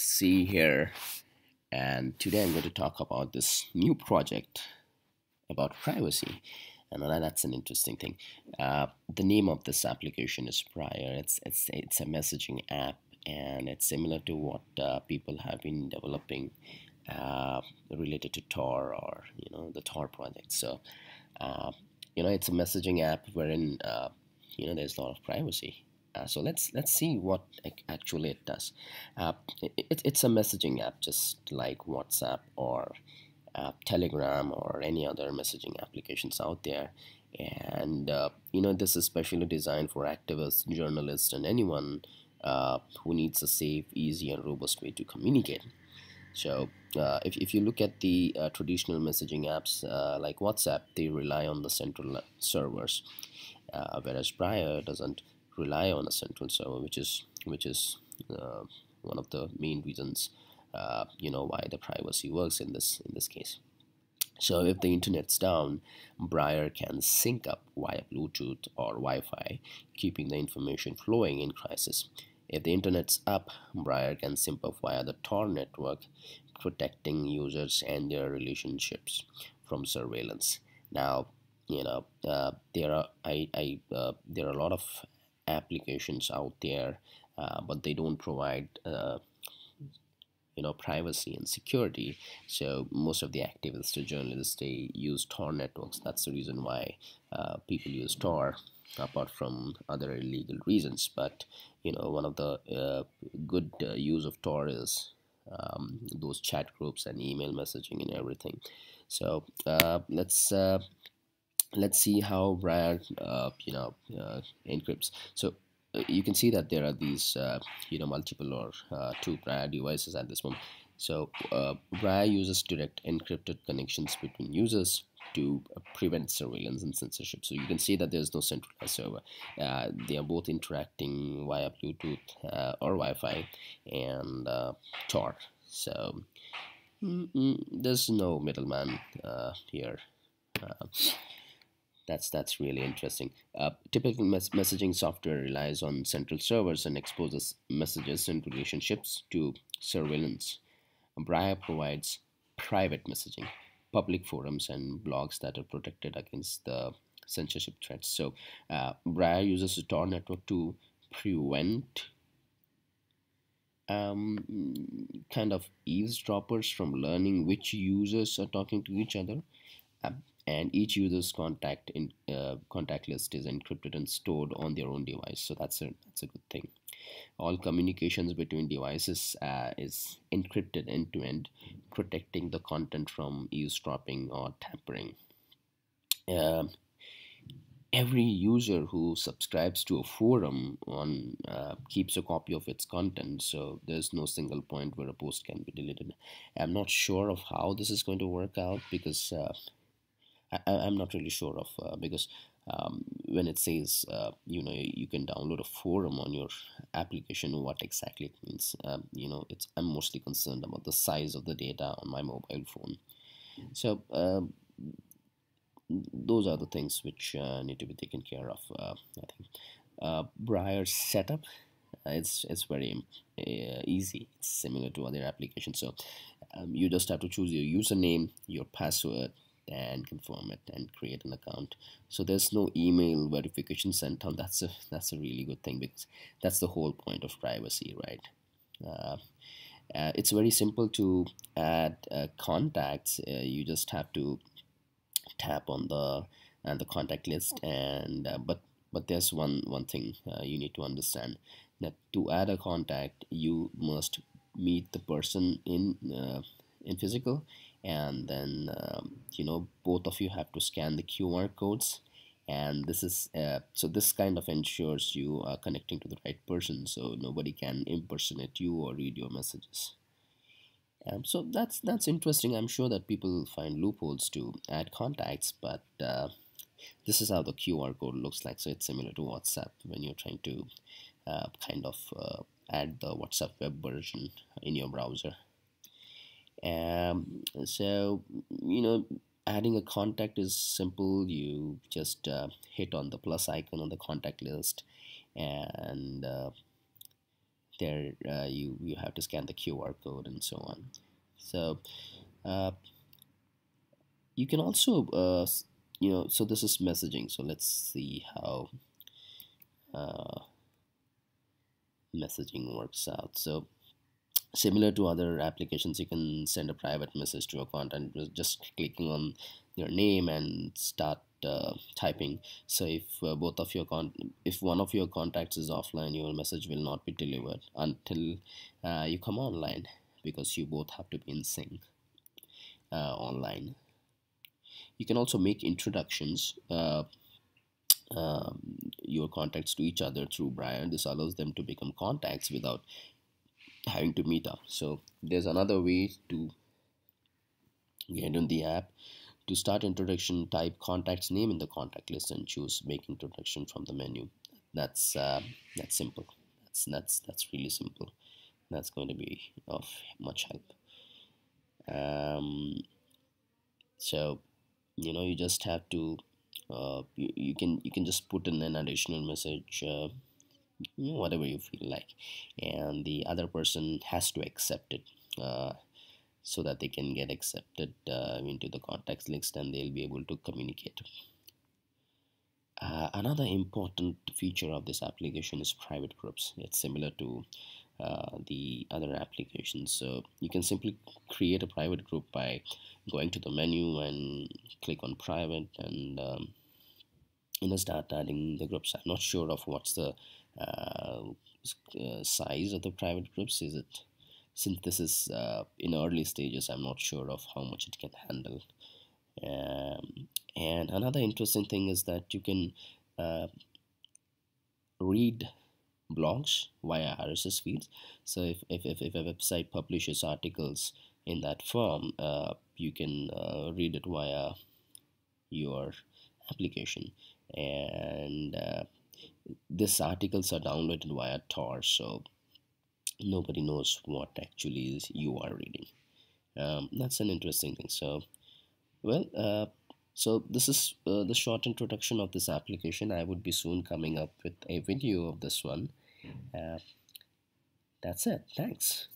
See here, and today I'm going to talk about this new project about privacy, and that's an interesting thing. The name of this application is Briar. It's a messaging app, and it's similar to what people have been developing related to Tor or the Tor project. So uh, it's a messaging app wherein there's a lot of privacy. So let's see what actually it does. It's a messaging app, just like WhatsApp or Telegram or any other messaging applications out there. And this is specially designed for activists, journalists, and anyone who needs a safe, easy, and robust way to communicate. So if you look at the traditional messaging apps like WhatsApp, they rely on the central servers, whereas Briar doesn't rely on a central server, which is uh, one of the main reasons why the privacy works in this case. So if the internet's down, Briar can sync up via Bluetooth or Wi-Fi, keeping the information flowing in crisis. If the internet's up, Briar can sync up via the Tor network, protecting users and their relationships from surveillance. Now, there are a lot of applications out there, but they don't provide privacy and security. So most of the activists or journalists, they use Tor networks. That's the reason why people use Tor, apart from other illegal reasons. But one of the good use of Tor is those chat groups and email messaging and everything. So let's see how Briar encrypts. So you can see that there are these multiple or two Briar devices at this moment. So Briar uses direct encrypted connections between users to prevent surveillance and censorship. So you can see that there's no centralized server. They are both interacting via Bluetooth or Wi-Fi and Tor. So there's no middleman here. Uh, that's really interesting. Typical messaging software relies on central servers and exposes messages and relationships to surveillance. Briar provides private messaging, public forums, and blogs that are protected against the censorship threats. So, Briar uses a Tor network to prevent kind of eavesdroppers from learning which users are talking to each other, and each user's contact list is encrypted and stored on their own device. So that's a good thing. All communications between devices is encrypted end to end, protecting the content from eavesdropping or tampering. Um, every user who subscribes to a forum on keeps a copy of its content, so there's no single point where a post can be deleted. I'm not sure of how this is going to work out because I'm not really sure of because when it says you can download a forum on your application, what exactly it means. It's I'm mostly concerned about the size of the data on my mobile phone. So those are the things which need to be taken care of. I think Briar's setup, it's very easy. It's similar to other applications. So you just have to choose your username, your password, and confirm it and create an account. So there's no email verification sent on. That's a really good thing because that's the whole point of privacy, right? Uh, it's very simple to add contacts. You just have to tap on the contact list, and but there's one thing you need to understand, that to add a contact you must meet the person in physical, and then both of you have to scan the QR codes, and this kind of ensures you are connecting to the right person, so nobody can impersonate you or read your messages. So that's interesting. I'm sure that people find loopholes to add contacts, but this is how the QR code looks like. So it's similar to WhatsApp when you're trying to kind of add the WhatsApp web version in your browser. So adding a contact is simple. You just hit on the plus icon on the contact list, and there you have to scan the QR code and so on. So uh, you can also so this is messaging. So let's see how uh, messaging works out. So similar to other applications, you can send a private message to a contact with just clicking on your name and start typing. So if one of your contacts is offline, your message will not be delivered until you come online, because you both have to be in sync online. You can also make introductions, your contacts to each other through Briar. This allows them to become contacts without having to meet up. So there's another way to get in the app. To start introduction, type contact's name in the contact list and choose make introduction from the menu. That's simple. That's really simple. That's going to be of much help. Um, so you just have to you can just put in an additional message, whatever you feel like, and the other person has to accept it, so that they can get accepted into the contacts list, and they'll be able to communicate. Another important feature of this application is private groups. It's similar to the other applications. So you can simply create a private group by going to the menu and click on private, and start adding the groups. I'm not sure of what's the uh, size of the private groups. Is it, since this is in early stages, I'm not sure of how much it can handle. And another interesting thing is that you can uh, read blogs via RSS feeds. So if a website publishes articles in that form, you can read it via your application. And these articles are downloaded via Tor, so nobody knows what actually is you are reading. That's an interesting thing. Well, so this is the short introduction of this application. I would be soon coming up with a video of this one. Uh, that's it. Thanks.